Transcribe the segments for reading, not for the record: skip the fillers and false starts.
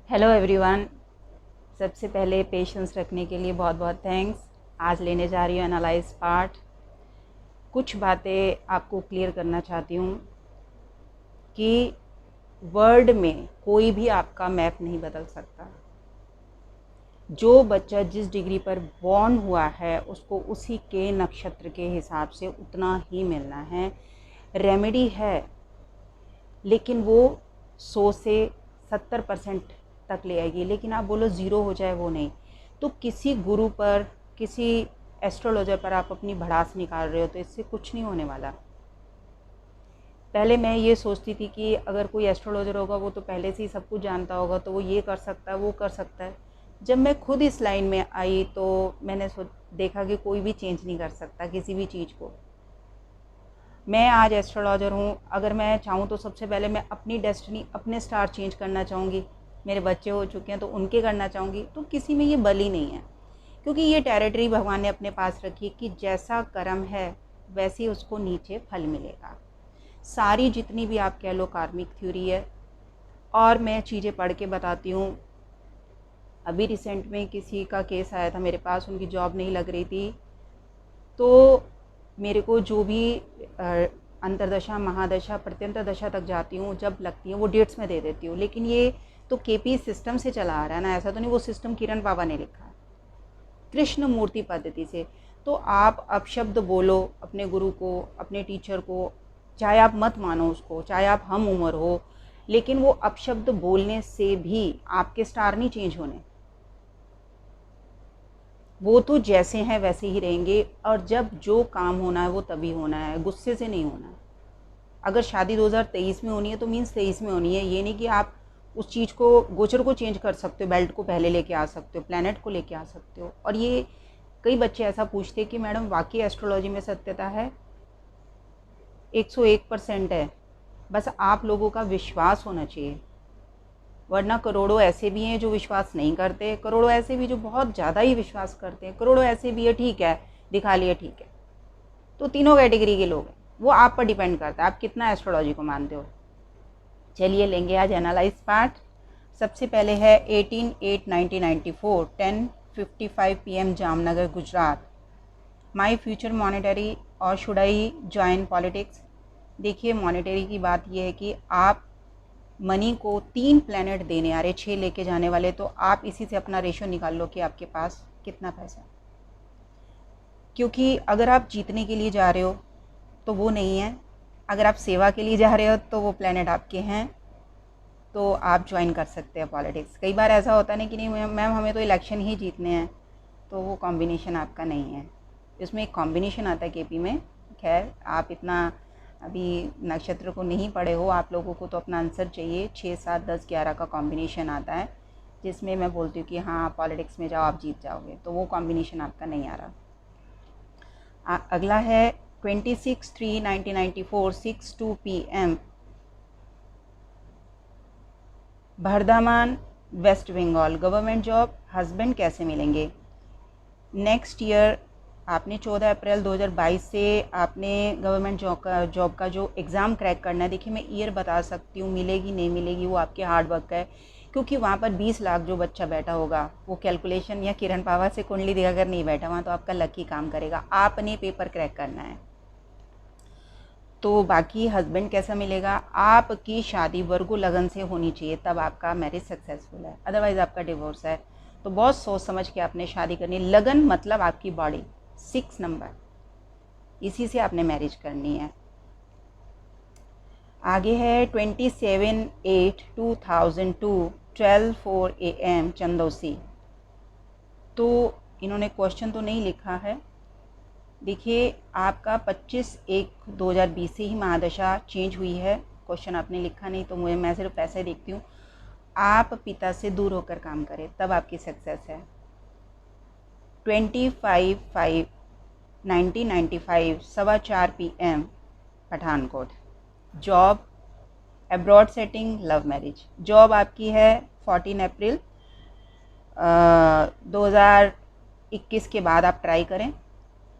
Hello everyone. सबसे पहले patience रखने के लिए बहुत बहुत थैंक्स। आज लेने जा रही हूँ एनालाइज पार्ट। कुछ बातें आपको क्लियर करना चाहती हूँ कि वर्ल्ड में कोई भी आपका मैप नहीं बदल सकता। जो बच्चा जिस डिग्री पर बॉर्न हुआ है उसको उसी के नक्षत्र के हिसाब से उतना ही मिलना है। रेमेडी है, लेकिन वो 100 से 70% तक ले आएगी। लेकिन आप बोलो ज़ीरो हो जाए, वो नहीं। तो किसी गुरु पर, किसी एस्ट्रोलॉजर पर आप अपनी भड़ास निकाल रहे हो तो इससे कुछ नहीं होने वाला। पहले मैं ये सोचती थी कि अगर कोई एस्ट्रोलॉजर होगा वो तो पहले से ही सब कुछ जानता होगा, तो वो ये कर सकता है, वो कर सकता है। जब मैं खुद इस लाइन में आई तो मैंने देखा कि कोई भी चेंज नहीं कर सकता किसी भी चीज़ को। मैं आज एस्ट्रोलॉजर हूँ। अगर मैं चाहूँ तो सबसे पहले मैं अपनी डेस्टिनी, अपने स्टार चेंज करना चाहूँगी। मेरे बच्चे हो चुके हैं तो उनके करना चाहूँगी। तो किसी में ये बल ही नहीं है, क्योंकि ये टेरिटरी भगवान ने अपने पास रखी है कि जैसा कर्म है वैसे ही उसको नीचे फल मिलेगा। सारी जितनी भी आप कह लो कार्मिक थ्योरी है। और मैं चीज़ें पढ़ के बताती हूँ। अभी रिसेंट में किसी का केस आया था मेरे पास, उनकी जॉब नहीं लग रही थी। तो मेरे को जो भी अंतरदशा, महादशा, प्रत्यंतर दशा तक जाती हूँ, जब लगती है वो डेट्स में दे देती हूँ। लेकिन ये तो केपी सिस्टम से चला आ रहा है ना, ऐसा तो नहीं वो सिस्टम किरण बाबा ने लिखा है, कृष्ण मूर्ति पद्धति से। तो आप अपशब्द बोलो अपने गुरु को, अपने टीचर को, चाहे आप मत मानो उसको, चाहे आप हम उम्र हो, लेकिन वो अपशब्द बोलने से भी आपके स्टार नहीं चेंज होने। वो तो जैसे हैं वैसे ही रहेंगे। और जब जो काम होना है वो तभी होना है, गुस्से से नहीं होना है। अगर शादी 2023 में होनी है तो मीन्स 23 में होनी है। ये नहीं कि आप उस चीज़ को, गोचर को चेंज कर सकते हो, बेल्ट को पहले लेके आ सकते हो, प्लैनेट को लेके आ सकते हो। और ये कई बच्चे ऐसा पूछते हैं कि मैडम वाकई एस्ट्रोलॉजी में सत्यता है? 101% है। बस आप लोगों का विश्वास होना चाहिए, वरना करोड़ों ऐसे भी हैं जो विश्वास नहीं करते, करोड़ों ऐसे भी जो बहुत ज़्यादा ही विश्वास करते हैं, करोड़ों ऐसे भी है ठीक है दिखा लिया ठीक है। तो तीनों कैटेगरी के लोग हैं। वो आप पर डिपेंड करता है आप कितना एस्ट्रोलॉजी को मानते हो। चलिए लेंगे आज एनालाइज पार्ट। सबसे पहले है 18/8/1994, 10:55 PM, Jamnagar, Gujarat. My future monetary और शुड आई ज्वाइन पॉलिटिक्स। देखिए, मॉनेटरी की बात यह है कि आप मनी को 3 प्लैनेट देने आ रहे, 6 लेके जाने वाले। तो आप इसी से अपना रेशो निकाल लो कि आपके पास कितना पैसा। क्योंकि अगर आप जीतने के लिए जा रहे हो तो वो नहीं है, अगर आप सेवा के लिए जा रहे हो तो वो प्लैनेट आपके हैं। तो आप ज्वाइन कर सकते हैं पॉलिटिक्स। कई बार ऐसा होता नहीं कि नहीं मैम हमें तो इलेक्शन ही जीतने हैं, तो वो कॉम्बिनेशन आपका नहीं है। इसमें एक कॉम्बिनेशन आता है केपी में। खैर, आप इतना अभी नक्षत्र को नहीं पढ़े हो, आप लोगों को तो अपना आंसर चाहिए। 6, 7, 10, 11 का कॉम्बिनेशन आता है, जिसमें मैं बोलती हूँ कि हाँ आप पॉलिटिक्स में जाओ, आप जीत जाओगे। तो वो कॉम्बिनेशन आपका नहीं आ रहा। अगला है 26/3/1994, 6:02 PM, Bardhaman, West Bengal. Government job, husband कैसे मिलेंगे? नेक्स्ट ईयर आपने 14 अप्रैल 2022 से आपने गवर्नमेंट जॉब का जो एग्ज़ाम क्रैक करना है। देखिए, मैं ईयर बता सकती हूँ, मिलेगी नहीं मिलेगी वो आपके हार्ड वर्क का है। क्योंकि वहाँ पर 20 लाख जो बच्चा बैठा होगा वो कैलकुलेशन या किरण पावा से कुंडली दिखाकर नहीं बैठा, वहाँ तो आपका लकी काम करेगा। आपने पेपर क्रैक करना है। तो बाकी हस्बैंड कैसा मिलेगा? आपकी शादी वर्गो लगन से होनी चाहिए, तब आपका मैरिज सक्सेसफुल है, अदरवाइज़ आपका डिवोर्स है। तो बहुत सोच समझ के आपने शादी करनी है। लगन मतलब आपकी बॉडी, 6 नंबर, इसी से आपने मैरिज करनी है। आगे है 27/8/2002, 12:04 AM, चंदौसी। तो इन्होंने क्वेश्चन तो नहीं लिखा है। देखिए, आपका 25/1/2020 से ही महादशा चेंज हुई है। क्वेश्चन आपने लिखा नहीं तो मैं सिर्फ पैसे देखती हूँ। आप पिता से दूर होकर काम करें तब आपकी सक्सेस है। 25/5/1995, 4:15 PM, Pathankot. Job, abroad setting, love marriage. Job आपकी है 14 अप्रैल 2021 के बाद आप ट्राई करें।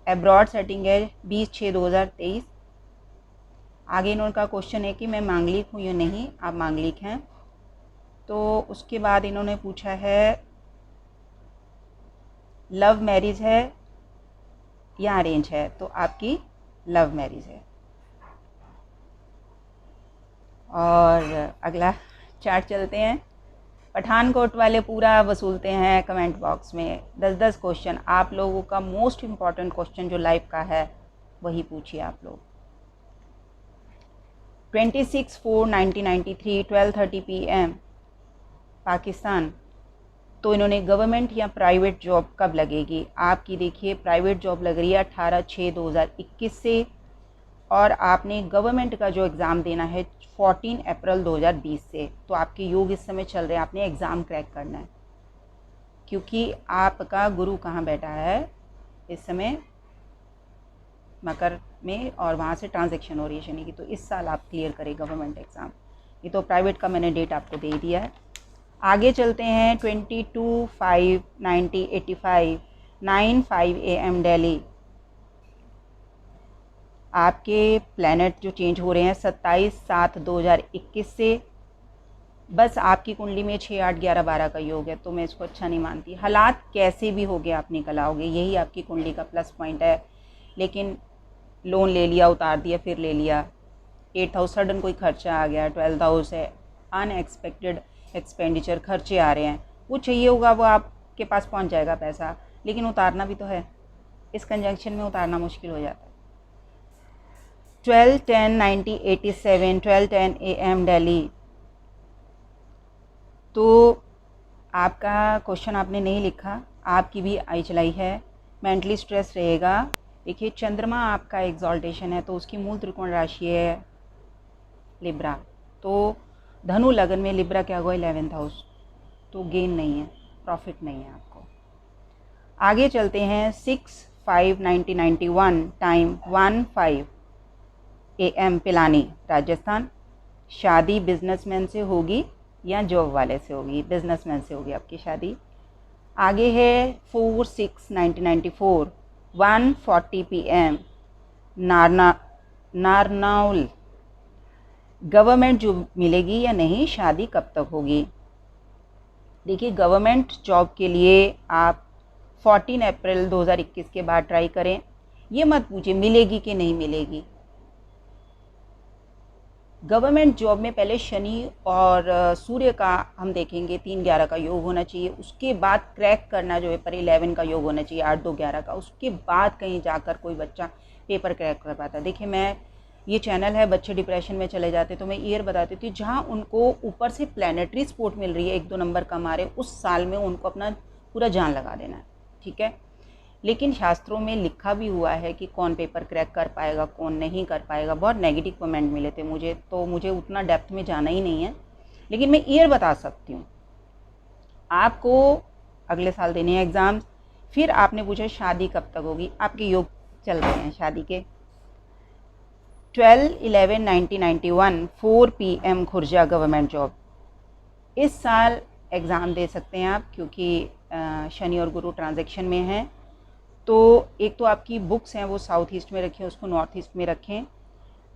एब्रॉड सेटिंग है 20/6/2023। आगे इनका क्वेश्चन है कि मैं मांगलिक हूँ या नहीं। आप मांगलिक हैं। तो उसके बाद इन्होंने पूछा है लव मैरिज है या अरेंज है, तो आपकी लव मैरिज है। और अगला चार्ट चलते हैं। पठानकोट वाले पूरा वसूलते हैं कमेंट बॉक्स में 10-10 क्वेश्चन। आप लोगों का मोस्ट इम्पॉर्टेंट क्वेश्चन जो लाइफ का है वही पूछिए आप लोग। 26/4/1993 12:30 PM पाकिस्तान। तो इन्होंने गवर्नमेंट या प्राइवेट जॉब कब लगेगी आपकी, देखिए प्राइवेट जॉब लग रही है 18/6/2021 से, और आपने गवर्नमेंट का जो एग्ज़ाम देना है 14 अप्रैल 2020 से। तो आपके योग इस समय चल रहे हैं, आपने एग्ज़ाम क्रैक करना है, क्योंकि आपका गुरु कहाँ बैठा है इस समय, मकर में, और वहाँ से ट्रांजैक्शन हो रही है शनि की। तो इस साल आप क्लियर करें गवर्नमेंट एग्ज़ाम। ये तो प्राइवेट का मैंने डेट आपको दे दिया है। आगे चलते हैं। 22/5/1985 9:05 AM दिल्ली। आपके प्लैनेट जो चेंज हो रहे हैं 27/7/2021 से। बस आपकी कुंडली में 6, 8, 11, 12 का योग है, तो मैं इसको अच्छा नहीं मानती। हालात कैसे भी हो गए आप निकल आओगे, यही आपकी कुंडली का प्लस पॉइंट है। लेकिन लोन ले लिया, उतार दिया, फिर ले लिया। 8th हाउस सडन कोई खर्चा आ गया, 12th हाउस है, अनएक्सपेक्टेड एक्सपेंडिचर, खर्चे आ रहे हैं, वो चाहिए होगा, वो आपके पास पहुंच जाएगा पैसा, लेकिन उतारना भी तो है। इस कंजंक्शन में उतारना मुश्किल हो जाता है। 12/10/1987 12:10 AM दिल्ली। तो आपका क्वेश्चन आपने नहीं लिखा, आपकी भी आई चलाई है, मेंटली स्ट्रेस रहेगा। देखिए चंद्रमा आपका एग्जॉल्टेशन है, तो उसकी मूल त्रिकोण राशि है लिब्रा। तो धनु लगन में लिब्रा क्या हुआ 11th हाउस, तो गेन नहीं है, प्रॉफिट नहीं है आपको। आगे चलते हैं। 6/5/1991 टाइम 1:05 AM पिलानी राजस्थान। शादी बिजनेसमैन से होगी या जॉब वाले से होगी, बिजनेसमैन से होगी आपकी शादी। आगे है 4/6/1994 1:40 PM नारनौल। गवर्नमेंट जॉब मिलेगी या नहीं, शादी कब तक होगी। देखिए गवर्नमेंट जॉब के लिए आप 14 अप्रैल 2021 के बाद ट्राई करें। ये मत पूछिए मिलेगी कि नहीं मिलेगी। गवर्नमेंट जॉब में पहले शनि और सूर्य का हम देखेंगे 3/11 का योग होना चाहिए, उसके बाद क्रैक करना जो है पर 11 का योग होना चाहिए 8/2/11 का, उसके बाद कहीं जाकर कोई बच्चा पेपर क्रैक कर पाता। देखिए मैं, ये चैनल है, बच्चे डिप्रेशन में चले जाते तो मैं ईयर बताती थी जहाँ उनको ऊपर से प्लानिटरी सपोर्ट मिल रही है, 1-2 नंबर कम आ रहे, उस साल में उनको अपना पूरा जान लगा देना है, ठीक है। लेकिन शास्त्रों में लिखा भी हुआ है कि कौन पेपर क्रैक कर पाएगा, कौन नहीं कर पाएगा। बहुत नेगेटिव कमेंट मिले थे मुझे, तो मुझे उतना डेप्थ में जाना ही नहीं है, लेकिन मैं ईयर बता सकती हूँ। आपको अगले साल देने हैं एग्ज़ाम्स। फिर आपने पूछा शादी कब तक होगी, आपके योग चल रहे हैं शादी के। 12/11/1991 4 PM खुर्जा गवर्नमेंट जॉब। इस साल एग्ज़ाम दे सकते हैं आप, क्योंकि शनि और गुरु ट्रांजैक्शन में हैं। तो एक तो आपकी बुक्स हैं वो साउथ ईस्ट में रखें, उसको नॉर्थ ईस्ट में रखें।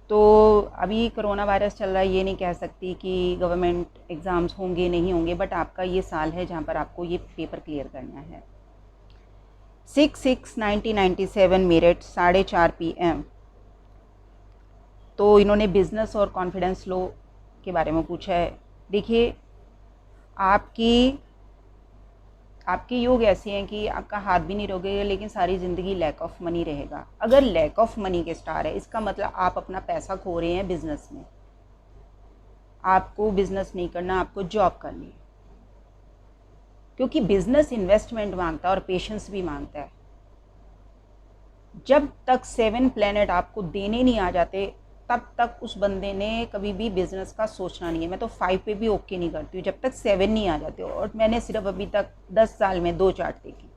तो अभी कोरोना वायरस चल रहा है, ये नहीं कह सकती कि गवर्नमेंट एग्ज़ाम्स होंगे नहीं होंगे, बट आपका ये साल है जहाँ पर आपको ये पेपर क्लियर करना है। 6/6/1997 मेरठ 4:30 PM। तो इन्होंने बिज़नेस और कॉन्फिडेंस लो के बारे में पूछा है। देखिए आपके योग ऐसे हैं कि आपका हाथ भी नहीं रोकेगा, लेकिन सारी ज़िंदगी लैक ऑफ मनी रहेगा। अगर लैक ऑफ मनी के स्टार है, इसका मतलब आप अपना पैसा खो रहे हैं बिजनेस में। आपको बिजनेस नहीं करना, आपको जॉब करनी है, क्योंकि बिजनेस इन्वेस्टमेंट मांगता है और पेशेंस भी मांगता है। जब तक 7 प्लैनेट आपको देने नहीं आ जाते, तब तक उस बंदे ने कभी भी बिज़नेस का सोचना नहीं है। मैं तो 5 पे भी ओके नहीं करती हूँ जब तक 7 नहीं आ जाते। और मैंने सिर्फ अभी तक 10 साल में 2 चार्ट देखी।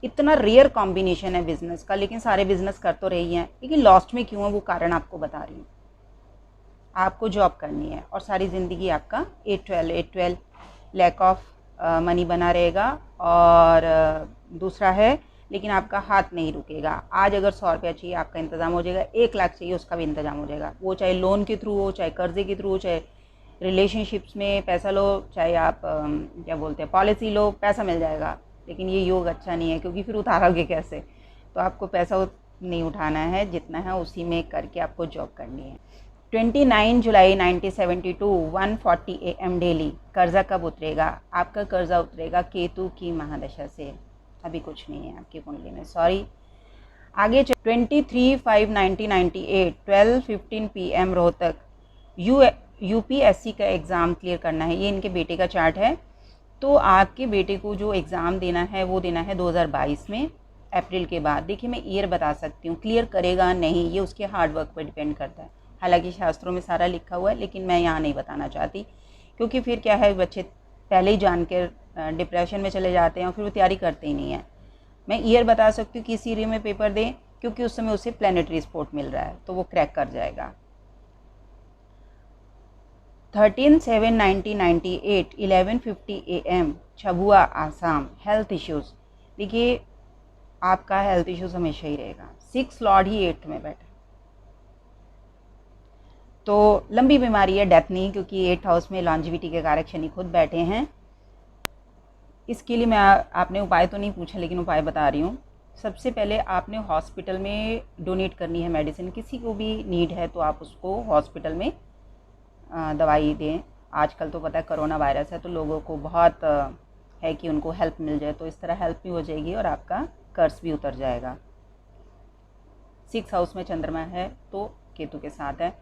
इतना रेयर कॉम्बिनेशन है बिज़नेस का, लेकिन सारे बिज़नेस कर तो रही हैं, लेकिन लॉस्ट में क्यों है वो कारण आपको बता रही हूँ। आपको जॉब करनी है और सारी ज़िंदगी आपका 8-12 लैक ऑफ मनी बना रहेगा। और दूसरा है, लेकिन आपका हाथ नहीं रुकेगा। आज अगर 100 रुपया चाहिए आपका इंतज़ाम हो जाएगा, 1 लाख चाहिए उसका भी इंतज़ाम हो जाएगा। वो चाहे लोन के थ्रू हो, चाहे कर्जे के थ्रू हो, चाहे रिलेशनशिप्स में पैसा लो, चाहे आप क्या बोलते हैं पॉलिसी लो, पैसा मिल जाएगा, लेकिन ये योग अच्छा नहीं है क्योंकि फिर उतारोगे कैसे। तो आपको पैसा नहीं उठाना है, जितना है उसी में करके आपको जॉब करनी है। 29 जुलाई 1972 1:40 AM डेली। कर्जा कब उतरेगा? आपका कर्जा उतरेगा केतु की महादशा से। अभी कुछ नहीं है आपकी कुंडली में, सॉरी। आगे 23/5/1998 12:15 PM रोहतक। UPSC का एग्ज़ाम क्लियर करना है। ये इनके बेटे का चार्ट है। तो आपके बेटे को जो एग्ज़ाम देना है वो देना है 2022 में, अप्रैल के बाद। देखिए मैं ईयर बता सकती हूँ, क्लियर करेगा नहीं ये उसके हार्डवर्क पर डिपेंड करता है। हालांकि शास्त्रों में सारा लिखा हुआ है, लेकिन मैं यहाँ नहीं बताना चाहती, क्योंकि फिर क्या है, बच्चे पहले ही जान कर डिप्रेशन में चले जाते हैं और फिर वो तैयारी करते ही नहीं है। मैं ईयर बता सकती हूँ किस ईयर में पेपर दें, क्योंकि उस समय उसे प्लानिटरी सपोर्ट मिल रहा है, तो वो क्रैक कर जाएगा। 13/7/1998 11:50 AM Chabua Assam. Health issues, देखिए आपका हेल्थ इश्यूज़ हमेशा ही रहेगा। 6 लॉर्ड ही 8th में बैठा, तो लंबी बीमारी है, डेथ नहीं, क्योंकि 8th हाउस में लॉन्जिविटी के कारक शनि खुद बैठे हैं। इसके लिए मैं आपने उपाय तो नहीं पूछा, लेकिन उपाय बता रही हूँ। सबसे पहले आपने हॉस्पिटल में डोनेट करनी है मेडिसिन। किसी को भी नीड है तो आप उसको हॉस्पिटल में दवाई दें। आजकल तो पता है कोरोना वायरस है, तो लोगों को बहुत है कि उनको हेल्प मिल जाए, तो इस तरह हेल्प भी हो जाएगी और आपका कर्ज भी उतर जाएगा। 6th हाउस में चंद्रमा है तो केतु के साथ है।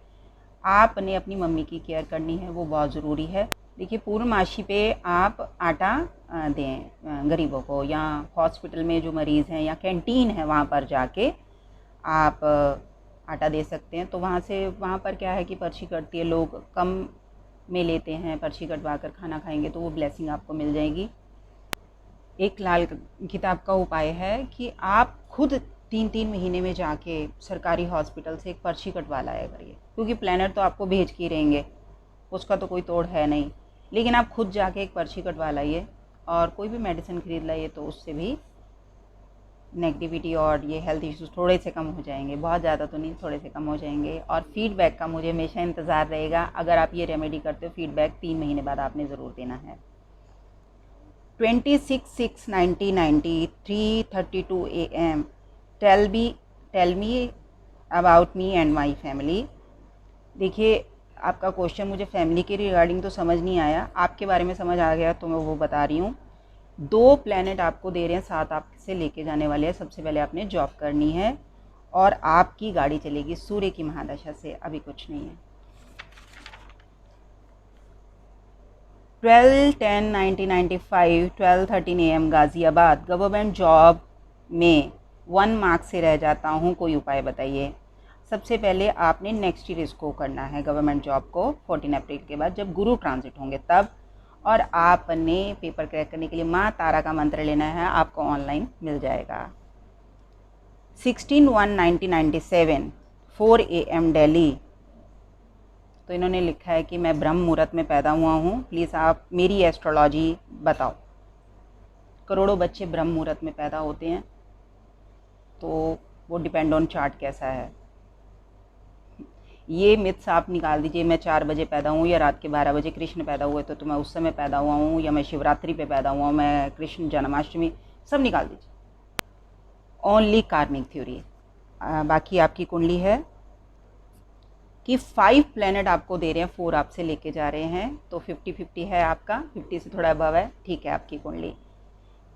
आपने अपनी मम्मी की केयर करनी है, वो बहुत ज़रूरी है। देखिए पूर्णमासी पे आप आटा दें गरीबों को, या हॉस्पिटल में जो मरीज़ हैं या कैंटीन है वहाँ पर जाके आप आटा दे सकते हैं। तो वहाँ पर क्या है कि पर्ची कटती है, लोग कम में लेते हैं, पर्ची कटवा कर खाना खाएंगे तो वो ब्लेसिंग आपको मिल जाएगी। एक लाल किताब का उपाय है कि आप खुद 3-3 महीने में जाके सरकारी हॉस्पिटल से एक पर्ची कटवा लाया करिए, क्योंकि प्लानर तो आपको भेज के रहेंगे, उसका तो कोई तोड़ है नहीं, लेकिन आप खुद जाके एक पर्ची कटवा लाइए और कोई भी मेडिसिन खरीद लाइए, तो उससे भी नेगेटिविटी और ये हेल्थ इश्यूज थोड़े से कम हो जाएंगे। बहुत ज़्यादा तो नहीं, थोड़े से कम हो जाएंगे। और फीडबैक का मुझे हमेशा इंतज़ार रहेगा। अगर आप ये रेमेडी करते हो, फीडबैक 3 महीने बाद आपने ज़रूर देना है। 26/6/1990 3:32 AM tell me about me and my family. देखिए आपका क्वेश्चन मुझे फैमिली के रिगार्डिंग तो समझ नहीं आया, आपके बारे में समझ आ गया तो मैं वो बता रही हूँ। 2 प्लैनेट आपको दे रहे हैं, 7 आपसे लेके जाने वाले हैं। सबसे पहले आपने जॉब करनी है और आपकी गाड़ी चलेगी सूर्य की महादशा से। अभी कुछ नहीं है। 12/10/1995 12:13 AM गाज़ियाबाद। गवर्नमेंट जॉब में 1 मार्क्स से रह जाता हूँ, कोई उपाय बताइए। सबसे पहले आपने नेक्स्ट ईयर इसको करना है, गवर्नमेंट जॉब को 14 अप्रैल के बाद, जब गुरु ट्रांजिट होंगे तब। और आपने पेपर क्रैक करने के लिए माँ तारा का मंत्र लेना है, आपको ऑनलाइन मिल जाएगा। 16/1/1997 4 AM दिल्ली। तो इन्होंने लिखा है कि मैं ब्रह्म मुहूर्त में पैदा हुआ हूँ, प्लीज़ आप मेरी एस्ट्रोलॉजी बताओ। करोड़ों बच्चे ब्रह्म मुहूर्त में पैदा होते हैं, तो वो डिपेंड ऑन चार्ट कैसा है। ये मिथ्स आप निकाल दीजिए, मैं 4 बजे पैदा हूँ या रात के 12 बजे कृष्ण पैदा हुए तो मैं उस समय पैदा हुआ हूँ, या मैं शिवरात्रि पे पैदा हुआ हूँ, मैं कृष्ण जन्माष्टमी, सब निकाल दीजिए। ओनली कार्मिक थ्योरी। बाकी आपकी कुंडली है कि 5 प्लैनेट आपको दे रहे हैं, 4 आपसे लेके जा रहे हैं, तो 50-50 है आपका, 50 से थोड़ा अबव है, ठीक है आपकी कुंडली।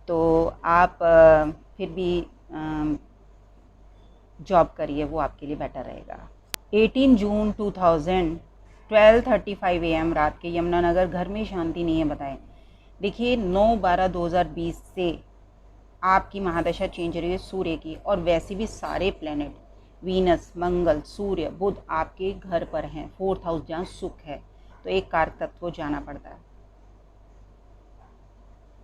तो आप फिर भी जॉब करिए, वो आपके लिए बेटर रहेगा। 18 जून 2000 12:35 AM रात के यमुनानगर। घर में शांति नहीं है, बताएं। देखिए 9/12/2020 से आपकी महादशा चेंज रही है सूर्य की, और वैसे भी सारे प्लैनेट वीनस, मंगल, सूर्य, बुध आपके घर पर हैं, 4th हाउस जहाँ सुख है, तो एक कारक तत्व को जाना पड़ता है,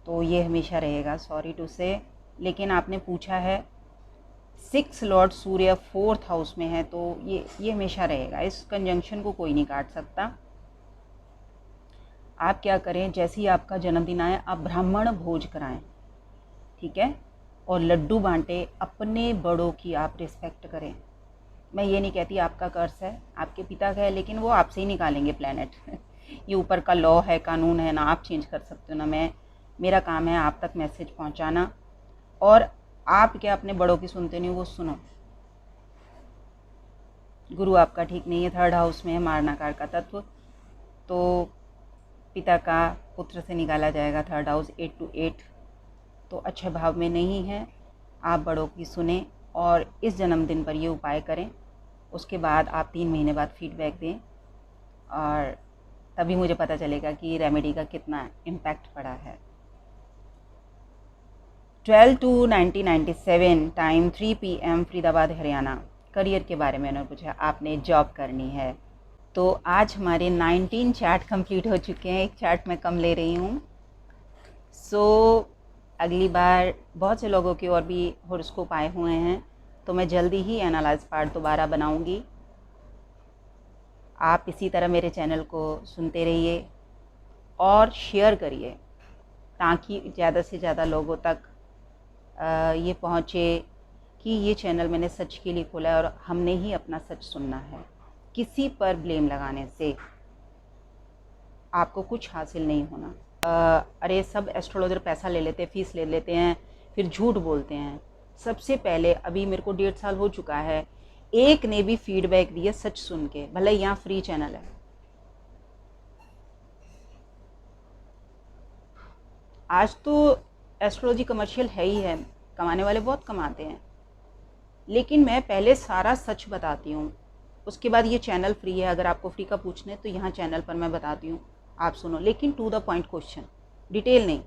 तो ये हमेशा रहेगा, सॉरी टू से। लेकिन आपने पूछा है 6 लॉर्ड सूर्य 4th हाउस में है, तो ये हमेशा रहेगा, इस कंजंक्शन को कोई नहीं काट सकता। आप क्या करें, जैसे ही आपका जन्मदिन आए आप ब्राह्मण भोज कराएं, ठीक है, और लड्डू बांटे, अपने बड़ों की आप रिस्पेक्ट करें। मैं ये नहीं कहती आपका कर्ज है, आपके पिता का है, लेकिन वो आपसे ही निकालेंगे प्लैनेट ये ऊपर का लॉ है, कानून है, ना आप चेंज कर सकते हो ना मैं। मेरा काम है आप तक मैसेज पहुंचाना। और आप क्या अपने बड़ों की सुनते नहीं, वो सुनो। गुरु आपका ठीक नहीं है, 3rd हाउस में है मारणाकार का तत्व, तो पिता का पुत्र से निकाला जाएगा 3rd हाउस 8 to 8, तो अच्छे भाव में नहीं है। आप बड़ों की सुने और इस जन्मदिन पर ये उपाय करें। उसके बाद आप 3 महीने बाद फीडबैक दें और तभी मुझे पता चलेगा कि रेमेडी का कितना इम्पैक्ट पड़ा है। 12 to 1997 time 3 PM Faridabad Haryana. Career के बारे में उन्होंने पूछा, आपने जॉब करनी है। तो आज हमारे 19 चार्ट कंप्लीट हो चुके हैं, एक चार्ट मैं कम ले रही हूँ। अगली बार बहुत से लोगों के और भी हॉरोस्कोप आए हुए हैं, तो मैं जल्दी ही एनालाइज पार्ट दोबारा बनाऊंगी। आप इसी तरह मेरे चैनल को सुनते रहिए और शेयर करिए ताकि ज़्यादा से ज़्यादा लोगों तक ये पहुँचे कि ये चैनल मैंने सच के लिए खोला है और हमने ही अपना सच सुनना है। किसी पर ब्लेम लगाने से आपको कुछ हासिल नहीं होना। अरे सब एस्ट्रोलॉजर पैसा ले लेते हैं, फीस ले लेते हैं, फिर झूठ बोलते हैं। सबसे पहले अभी मेरे को 1.5 साल हो चुका है, एक ने भी फीडबैक दिया सच सुन के, भले यहाँ फ्री चैनल है। आज तो एस्ट्रोलॉजी कमर्शियल है ही है, कमाने वाले बहुत कमाते हैं, लेकिन मैं पहले सारा सच बताती हूँ। उसके बाद ये चैनल फ्री है, अगर आपको फ्री का पूछना है तो यहाँ चैनल पर मैं बताती हूँ, आप सुनो, लेकिन to the point question, detail नहीं,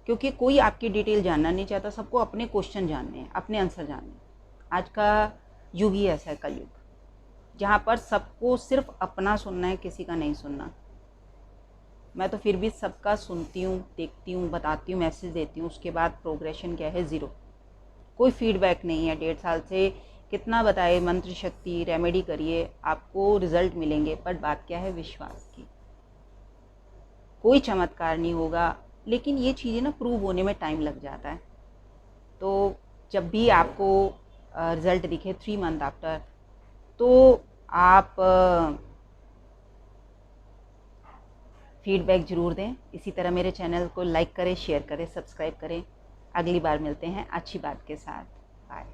क्योंकि कोई आपकी डिटेल जानना नहीं चाहता। सबको अपने क्वेश्चन जानने हैं, अपने आंसर जानने हैं। आज का युग ही ऐसा है, कलयुग, जहाँ पर सबको सिर्फ अपना सुनना है, किसी का नहीं सुनना। मैं तो फिर भी सबका सुनती हूँ, देखती हूँ, बताती हूँ, मैसेज देती हूँ। उसके बाद प्रोग्रेशन क्या है, ज़ीरो, कोई फीडबैक नहीं है। 1.5 साल से कितना बताए, मंत्र शक्ति, रेमेडी करिए, आपको रिजल्ट मिलेंगे, पर बात क्या है, विश्वास की। कोई चमत्कार नहीं होगा, लेकिन ये चीज़ें ना प्रूव होने में टाइम लग जाता है। तो जब भी आपको रिज़ल्ट दिखे 3 मंथ आफ्टर, तो आप फीडबैक ज़रूर दें। इसी तरह मेरे चैनल को लाइक करें, शेयर करें, सब्सक्राइब करें। अगली बार मिलते हैं अच्छी बात के साथ। बाय।